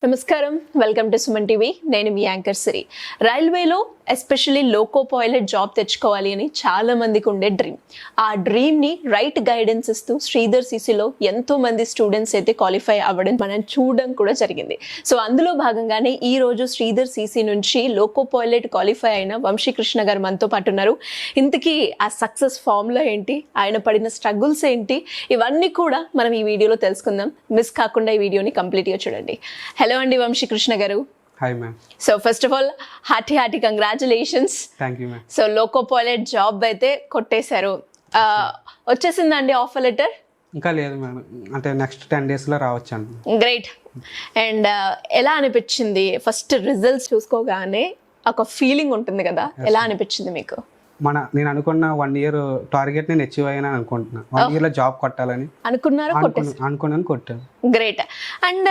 నమస్కారం, welcome to Suman TV. నేను మీ anchor సిరి. రైల్వేలో ఎస్పెషల్లీ లోకో పైలట్ జాబ్ తెచ్చుకోవాలి అని చాలా మందికి ఉండే డ్రీమ్. ఆ డ్రీమ్ని రైట్ గైడెన్స్ ఇస్తూ శ్రీధర్ సిసిలో ఎంతో మంది స్టూడెంట్స్ అయితే క్వాలిఫై అవ్వడం మనం చూడడం కూడా జరిగింది. సో అందులో భాగంగానే ఈ రోజు శ్రీధర్ సిసి నుంచి లోకో పైలట్ క్వాలిఫై అయిన వంశీకృష్ణ గారు మనతో పాటు ఉన్నారు. ఇంతకీ ఆ సక్సెస్ ఫార్ములా ఏంటి, ఆయన పడిన స్ట్రగుల్స్ ఏంటి, ఇవన్నీ కూడా మనం ఈ వీడియోలో తెలుసుకుందాం. మిస్ కాకుండా ఈ వీడియోని కంప్లీట్గా చూడండి. హలో అండి వంశీకృష్ణ గారు. Hi ma'am. So first of all hearty congratulations. Thank you ma'am. So loco pilot job అయితే కొట్టేశారు. వచ్చేసిందండి ఆఫర్ లెటర్? ఇంకా లేదు మేడం, అంటే నెక్స్ట్ 10 daysలో రావచ్చు అండి. గ్రేట్. అండ్ ఎలా అనిపించింది ఫస్ట్ రిజల్ట్స్ చూసుకోగానే? ఒక ఫీలింగ్ ఉంటుంది కదా, ఎలా అనిపించింది మీకు? నేను అనుకున్న 1 year టార్గెట్ నేను అచీవ్ అయ్యాను అనుకుంటున్నా. 1 yearలో జాబ్ కొట్టాలని అనుకున్నాను, కొట్టాను. గ్రేట్. అండ్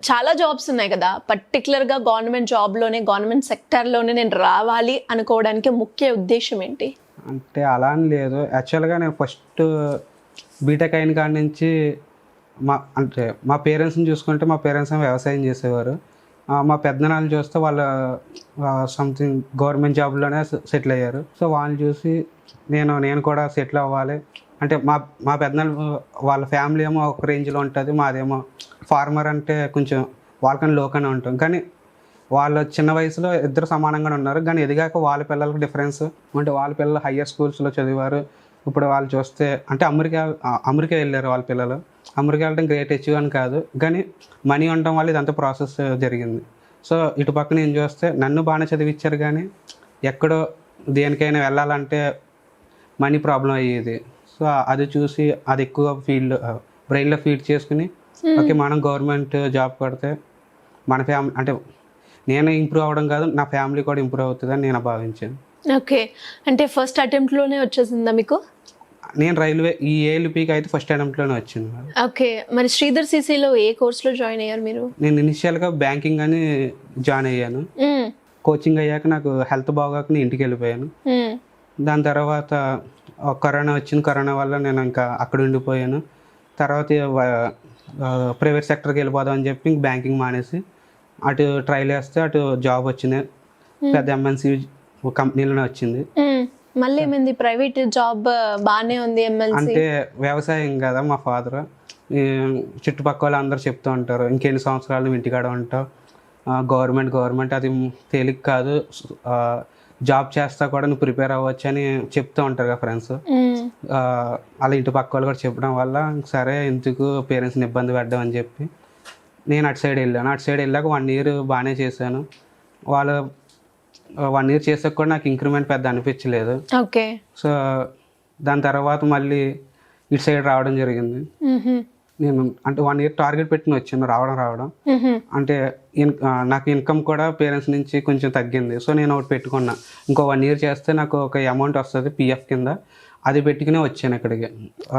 చాలా జాబ్స్ ఉన్నాయి కదా, పర్టికులర్గా గవర్నమెంట్ జాబ్లోనే, గవర్నమెంట్ సెక్టర్లోనే నేను రావాలి అనుకోవడానికి ముఖ్య ఉద్దేశం ఏంటి? అంటే అలా అని లేదు. యాక్చువల్గా నేను ఫస్ట్ బీటెక్ అయిన కాడి నుంచి మా పేరెంట్స్ని చూసుకుంటే, మా పేరెంట్స్ వ్యవసాయం చేసేవారు. మా పెద్దనాళ్ళు చూస్తే వాళ్ళ సంథింగ్ గవర్నమెంట్ జాబ్లోనే సెటిల్ అయ్యారు. సో వాళ్ళని చూసి నేను కూడా సెటిల్ అవ్వాలి అంటే, మా పెద్దనాళ్ళు వాళ్ళ ఫ్యామిలీ ఏమో ఒక రేంజ్లో ఉంటుంది, మాదేమో ఫార్మర్ అంటే కొంచెం వాళ్ళకన్నా లోకనే ఉంటాం. కానీ వాళ్ళు చిన్న వయసులో ఇద్దరు సమానంగానే ఉన్నారు. కానీ ఎదిగాక వాళ్ళ పిల్లలకు డిఫరెన్స్ అంటే, వాళ్ళ పిల్లలు హయ్యర్ స్కూల్స్లో చదివారు. ఇప్పుడు వాళ్ళు చూస్తే అంటే అమెరికా వెళ్ళారు వాళ్ళ పిల్లలు. అమెరికా వెళ్ళడం గ్రేట్ అచీవ్ అని కాదు, కానీ మనీ ఉండటం వల్ల ఇదంతా ప్రాసెస్ జరిగింది. సో ఇటు పక్కన నేను చూస్తే నన్ను బాగానే చదివించారు, కానీ ఎక్కడో దేనికైనా వెళ్ళాలంటే మనీ ప్రాబ్లం అయ్యేది. సో అది చూసి అది ఎక్కువ బ్రెయిన్లో ఫీడ్ చేసుకుని, ఓకే మనం గవర్నమెంట్ జాబ్ కొడితే మన ఫ్యామిలీ అంటే నేను ఇంప్రూవ్ అవ్వడం కాదు, నా ఫ్యామిలీ కూడా ఇంప్రూవ్ అవుతుందని నేను భావించాను. ఓకే. అంటే ఫస్ట్ అటెంప్ట్లోనే వచ్చేసిందా మీకు? నేను రైల్వే ఈ ఏఎల్పీకి అయితే ఫస్ట్ అటెంప్ట్లోనే వచ్చింది. ఓకే. మరి శ్రీధర్ సిసిలో ఏ కోర్స్లో జాయిన్ అయ్యారు మీరు? నేను ఇనిషియల్గా బ్యాంకింగ్ అని జాయిన్ అయ్యాను. కోచింగ్ అయ్యాక నాకు హెల్త్ బాగోక నేను ఇంటికి వెళ్ళిపోయాను. దాని తర్వాత కరోనా వచ్చింది. కరోనా వల్ల నేను ఇంకా అక్కడ ఉండిపోయాను. తర్వాత ప్రైవేట్ సెక్టర్కి వెళ్ళిపోదాం అని చెప్పి ఇంక బ్యాంకింగ్ మానేసి అటు ట్రైల్ వేస్తే అటు జాబ్ వచ్చింది. పెద్ద ఎంఎన్సీ కంపెనీలోనే వచ్చింది. మళ్ళీ ఏమైంది? ప్రైవేట్ జాబ్ బాగానే ఉంది, ఎంఎన్సీ అంటే వ్యవసాయం కదా. మా ఫాదర్ చుట్టుపక్కల వాళ్ళు అందరూ చెప్తూ ఉంటారు, ఇంకెన్ని సంవత్సరాలు ఇంటికాడ ఉంటావు, గవర్నమెంట్ అది తేలిక కాదు, జాబ్ చేస్తా కూడా నువ్వు ప్రిపేర్ అవ్వచ్చు అని చెప్తూ ఉంటారు కదా ఫ్రెండ్స్. అలా ఇంటి పక్క వాళ్ళు కూడా చెప్పడం వల్ల సరే ఎందుకు పేరెంట్స్ని ఇబ్బంది పెట్టడం అని చెప్పి నేను అటు సైడ్ వెళ్ళాను. అటు సైడ్ వెళ్ళాక 1 year బాగానే చేశాను. వాళ్ళు 1 year చేసాక కూడా నాకు ఇంక్రిమెంట్ పెద్ద అనిపించలేదు. ఓకే. సో దాని తర్వాత మళ్ళీ ఇటు సైడ్ రావడం జరిగింది. నేను అంటే 1 year టార్గెట్ పెట్టుకుని వచ్చాను, రావడం అంటే నాకు ఇన్కమ్ కూడా పేరెంట్స్ నుంచి కొంచెం తగ్గింది. సో నేను ఒకటి పెట్టుకున్నా, ఇంకో 1 year చేస్తే నాకు ఒక అమౌంట్ వస్తుంది పిఎఫ్ కింద, అది పెట్టుకునే వచ్చాను ఇక్కడికి.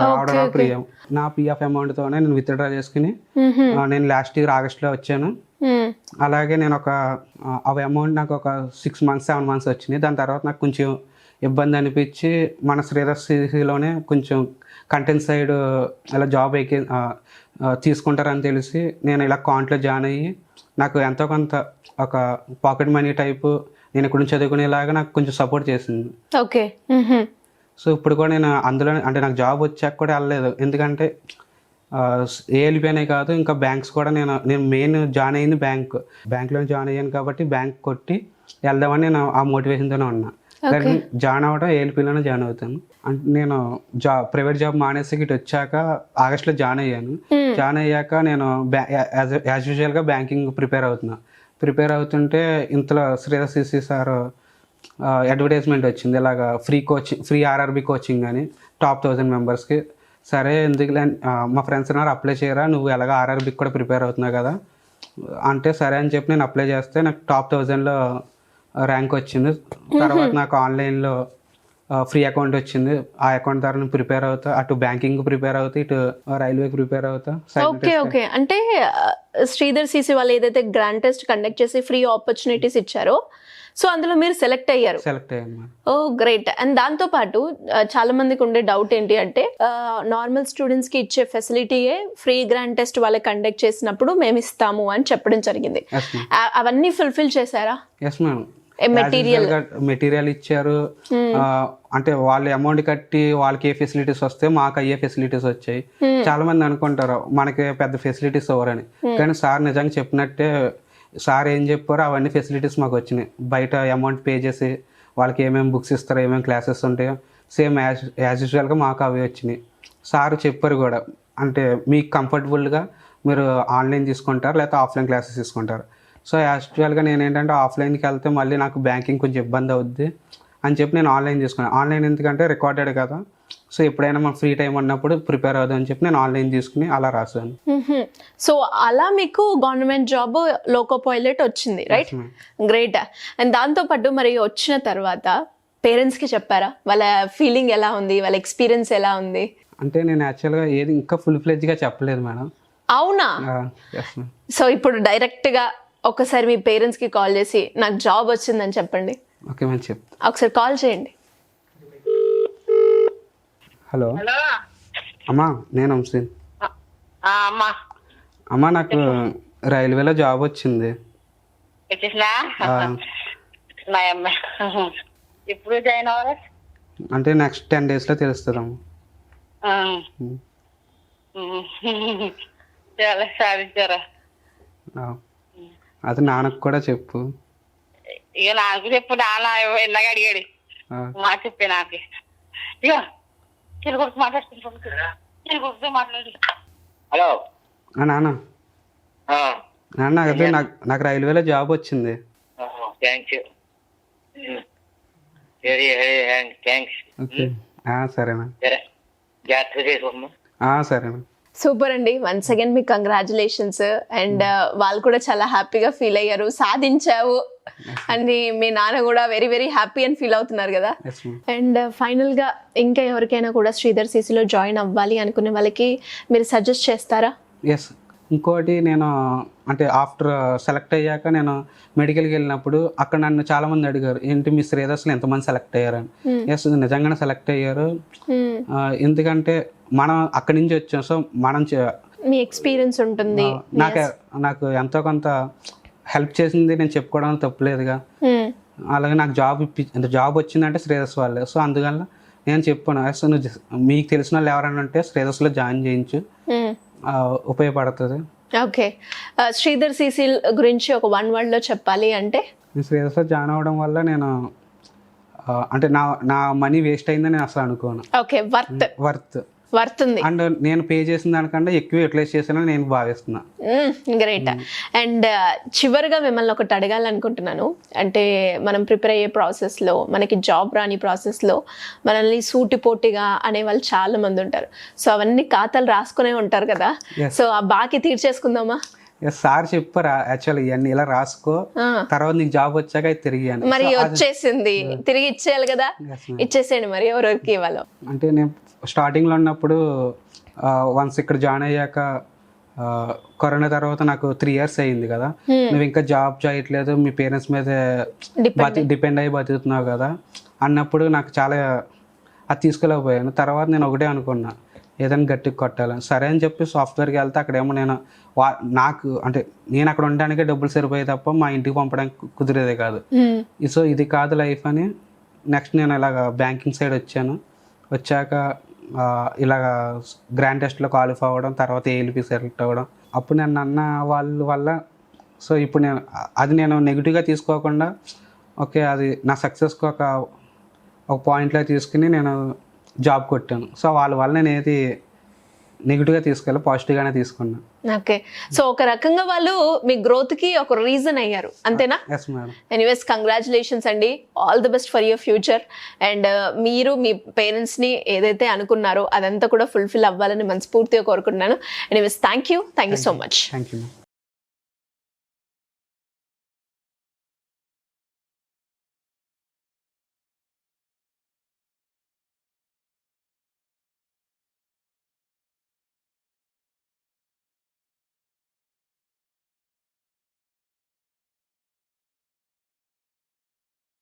రావడం నా పిఎఫ్ అమౌంట్తోనే నేను విత్డ్రా చేసుకుని నేను లాస్ట్ ఇయర్ ఆగస్ట్లో వచ్చాను. అలాగే నేను అవి అమౌంట్ నాకు ఒక 6 months 7 months వచ్చినాయి. దాని తర్వాత నాకు కొంచెం ఇబ్బంది అనిపించి మన శ్రీధర్ సిసిలోనే కొంచెం కంటెంట్ సైడ్ ఇలా జాబ్ తీసుకుంటారని తెలిసి నేను ఇలా కాంట్లో జాయిన్ అయ్యి నాకు ఎంతో కొంత ఒక పాకెట్ మనీ టైపు నేను ఇక్కడ నుంచి చదువుకునేలాగా నాకు కొంచెం సపోర్ట్ చేసింది. ఓకే. సో ఇప్పుడు కూడా నేను అందులో అంటే నాకు జాబ్ వచ్చాక కూడా వెళ్ళలేదు, ఎందుకంటే ఏఎల్పీ అనే కాదు ఇంకా బ్యాంక్స్ కూడా నేను మెయిన్ జాయిన్ అయ్యింది బ్యాంక్లో జాయిన్ అయ్యాను కాబట్టి బ్యాంక్ కొట్టి వెళ్దామని నేను ఆ మోటివేషన్తోనే ఉన్నా. కానీ జాయిన్ అవ్వడం ఏఎల్పీలోనే జాయిన్ అవుతాను. అంటే నేను ప్రైవేట్ జాబ్ మానేసి ఇటు వచ్చాక ఆగస్ట్లో జాయిన్ అయ్యాను. జాయిన్ అయ్యాక నేను యాజ్ యూజువల్గా బ్యాంకింగ్ ప్రిపేర్ అవుతుంటే ఇంతలో శ్రీధర్ సిసి సార్ అడ్వర్టైజ్మెంట్ వచ్చింది, ఇలాగా ఫ్రీ ఆర్ఆర్బి కోచింగ్ అని టాప్ 1000 మెంబర్స్కి. సరే ఎందుకులే మా ఫ్రెండ్స్ అన్నారు అప్లై చేయరా, నువ్వు ఎలాగ ఆర్ఆర్బికి కూడా ప్రిపేర్ అవుతున్నావు కదా అంటే సరే అని చెప్పి నేను అప్లై చేస్తే నాకు టాప్ 1000లో ర్యాంక్ వచ్చింది. తర్వాత నాకు ఆన్లైన్లో ఫ్రీ అకౌంట్ వచ్చింది. ఆ అకౌంట్ ద్వారా నేను ప్రిపేర్ అవుతా, అటు బ్యాంకింగ్ ప్రిపేర్ అవుతా, ఇటు రైల్వేకి ప్రిపేర్ అవుతా. ఓకే అంటే శ్రీధర్ సిసి వాళ్ళు ఏదైతే గ్రాండ్ టెస్ట్ కండక్ట్ చేసి ఫ్రీ ఆపర్చునిటీస్ ఇచ్చారో సో అందులో మీరు సెలెక్ట్ అయ్యారు. సెలెక్ట్ అయ్యాను. ఓ గ్రేట్. అండ్ దాంతో పాటు చాలా మందికి ఉండే డౌట్ ఏంటి అంటే నార్మల్ స్టూడెంట్స్ కి ఇచ్చే ఫెసిలిటీయే ఫ్రీ గ్రాండ్ టెస్ట్ వాళ్ళకి కండక్ట్ చేసినప్పుడు మేము ఇస్తాము అని చెప్పడం జరిగింది. అవన్నీ ఫుల్ఫిల్ చేశారా? Yes madam. మెటీరియల్ ఇచ్చారు. అంటే వాళ్ళు అమౌంట్ కట్టి వాళ్ళకి ఏ ఫెసిలిటీస్ వస్తే మాకు అయ్యే ఫెసిలిటీస్ వచ్చాయి. చాలా మంది అనుకుంటారు మనకి పెద్ద ఫెసిలిటీస్ ఎవరని, కానీ సార్ నిజంగా చెప్పినట్టే సార్ ఏం చెప్పారో అవన్నీ ఫెసిలిటీస్ మాకు వచ్చినాయి. బయట అమౌంట్ పే చేసి వాళ్ళకి ఏమేమి బుక్స్ ఇస్తారో, ఏమేమి క్లాసెస్ ఉంటాయో సేమ్ యాజ్ యూజువల్గా మాకు అవి వచ్చినాయి. సార్ చెప్పారు కూడా, అంటే మీకు కంఫర్టబుల్గా మీరు ఆన్లైన్ తీసుకుంటారు లేకపోతే ఆఫ్లైన్ క్లాసెస్ తీసుకుంటారు. సో యాక్చువల్గా నేను ఏంటంటే ఆఫ్లైన్కి వెళ్తే మళ్ళీ నాకు బ్యాంకింగ్ కొంచెం ఇబ్బంది అవుద్ది అని చెప్పి నేను ఆన్లైన్ తీసుకున్నాను. ఆన్లైన్ ఎందుకంటే రికార్డెడ్ కదా, సో ఎప్పుడైనా మన ఫ్రీ టైం ఉన్నప్పుడు ప్రిపేర్ అవుదాం అని చెప్పి నేను ఆన్లైన్ తీసుకుని అలా రాశాను. సో అలా మీకు గవర్నమెంట్ జాబ్ లోకో పైలట్ వచ్చింది, రైట్? గ్రేట్. అండ్ దాంతోపాటు మరి వచ్చిన తర్వాత పేరెంట్స్కి చెప్పారా? వాళ్ళ ఫీలింగ్ ఎలా ఉంది, వాళ్ళ ఎక్స్పీరియన్స్ ఎలా ఉంది? అంటే నేను యాక్చువల్గా ఏది ఇంకా ఫుల్ ఫ్లెడ్జ్గా చెప్పలేదు మేడం. అవునా? సో ఇప్పుడు డైరెక్ట్గా ఒకసారి మీ పేరెంట్స్కి కాల్ చేసి నాకు జాబ్ వచ్చిందని చెప్పండి. ఓకే మేడం, చెప్తా. ఒకసారి కాల్ చేయండి. హలో అమ్మా, నేను వంశీన్. అమ్మా నాకు రైల్వేలో జాబ్ వచ్చింది. ఇప్పుడు జాయిన్ అవ్వాలి అంటే నెక్స్ట్ 10 days లో తెలుస్తుందమ్మా. చాలా సాధించారా? అది నాన్నకు కూడా చెప్పు. ఇక నాకు చెప్పు, నాన్న ఎందాక అడిగాడు మా చెప్పే నాకు. ఇక తెలుగు మాట్లాడు. హలో నాన్న, నాన్న అదే నాకు రైల్వేలో జాబ్ వచ్చింది. థ్యాంక్స్. ఓకే సరేనా, జాగ్రత్త చేసుకోమ్మా. సరేనా. సూపర్ అండి. వన్స్ అగైన్ మీకు కంగ్రాచులేషన్స్. అండ్ వాళ్ళు కూడా చాలా హ్యాపీగా ఫీల్ అయ్యారు, సాధించావు అని. మీ నాన్న కూడా వెరీ వెరీ హ్యాపీ అని ఫీల్ అవుతున్నారు కదా. అండ్ ఫైనల్గా ఇంకా ఎవరికైనా కూడా శ్రీధర్ సిసిలో జాయిన్ అవ్వాలి అనుకునే వాళ్ళకి మీరు సజెస్ట్ చేస్తారా? ఎస్. ఇంకోటి నేను అంటే ఆఫ్టర్ సెలెక్ట్ అయ్యాక నేను మెడికల్కి వెళ్ళినప్పుడు అక్కడ నన్ను చాలా మంది అడిగారు, ఏంటి మీ శ్రీధర్స్లో ఎంతమంది సెలెక్ట్ అయ్యారని. ఎస్, నిజంగానే సెలెక్ట్ అయ్యారు. ఎందుకంటే మనం అక్కడి నుంచి వచ్చాం, సో మనం మీ ఎక్స్పీరియన్స్ ఉంటుంది. నాకు ఎంతో కొంత హెల్ప్ చేసింది నేను చెప్పుకోవడం తప్పులేదుగా. అలాగే నాకు జాబ్ వచ్చిందంటే శ్రీధర్స్ వాళ్ళే. సో అందువల్ల నేను చెప్పాను, సో నువ్వు మీకు తెలిసిన వాళ్ళు ఎవరైనా ఉంటే శ్రీధర్స్లో జాయిన్ చేయించు, ఉపయోగపడుతుంది. ఓకే, శ్రీధర్ సిసి గురించి ఒక 1 word లో చెప్పాలి అంటే? శ్రీధర్స్లో జాయిన్ అవ్వడం వల్ల నేను అంటే నా మనీ వేస్ట్ అయిందని నేను అసలు అనుకోను. ఓకే, వర్త్ ఉంది. అండ్ నేను పే చేసిన దానికంటే ఎక్కువ యూటిలైజ్ చేశానని నేను భావిస్తున్నా. గ్రేట్. అండ్ చివరిగా మిమ్మల్ని ఒకటి అడగాలనుకుంటున్నాను. అంటే మనం ప్రిపేర్ అయ్యే ప్రాసెస్లో, మనకి జాబ్ రాని ప్రాసెస్లో మనల్ని సూటిపోటిగా అనేవాళ్ళు చాలా మంది ఉంటారు. సో అవన్నీ ఖాతాలు రాసుకునే ఉంటారు కదా. సో ఆ బాకీ తీర్చేసుకుందామా? సార్ చెప్పారా యాక్చువల్లీ ఇవన్నీ ఇలా రాసుకో, తర్వాత నీకు జాబ్ వచ్చాక తిరిగి మరి వచ్చేసింది, తిరిగి ఇచ్చేయాలి కదా. ఇచ్చేసేయండి మరి, ఎవరెవరికి ఇవ్వాలో. అంటే నేను స్టార్టింగ్లో ఉన్నప్పుడు వన్స్ ఇక్కడ జాయిన్ అయ్యాక కరోనా తర్వాత నాకు 3 years అయ్యింది కదా, నువ్వు ఇంకా జాబ్ చేయట్లేదు, మీ పేరెంట్స్ మీద డిపెండ్ అయ్యి బతుకుతున్నావు కదా అన్నప్పుడు నాకు చాలా అది తీసుకోలేకపోయాను. తర్వాత నేను ఒకటే అనుకున్నా, ఏదైనా గట్టిగా కొట్టాలని. సరే అని చెప్పి సాఫ్ట్వేర్కి వెళ్తే అక్కడేమో నాకు అంటే నేను అక్కడ ఉండడానికే డబ్బులు సరిపోయాయి తప్ప మా ఇంటికి పంపడానికి కుదిరేదే కాదు. సో ఇది కాదు లైఫ్ అని నెక్స్ట్ నేను ఇలాగ బ్యాంకింగ్ సైడ్ వచ్చాక ఇలాగ గ్రాండ్ టెస్ట్లో క్వాలిఫై అవ్వడం, తర్వాత ఏఎల్పి సెలెక్ట్ అవ్వడం. అప్పుడు నేను అన్న వాళ్ళ వల్ల సో ఇప్పుడు నేను నెగిటివ్గా తీసుకోకుండా ఓకే అది నా సక్సెస్కి ఒక పాయింట్లో తీసుకుని నేను జాబ్ కొట్టాను. సో వాళ్ళ వల్ల నేను ఏది నెగిటివ్గా తీసుకోవాలి, పాజిటివ్గానే తీసుకున్నాను. ఓకే, సో ఒక రకంగా వాళ్ళు మీ గ్రోత్కి ఒక రీజన్ అయ్యారు, అంతేనా? Yes madam. ఎనీవేస్ కంగ్రాచులేషన్స్ అండి, all the best for your future. And మీరు మీ పేరెంట్స్ని ఏదైతే అనుకున్నారో అదంతా కూడా ఫుల్ఫిల్ అవ్వాలని మనస్ఫూర్తిగా కోరుకుంటున్నాను. Anyways thank you so much. Thank you.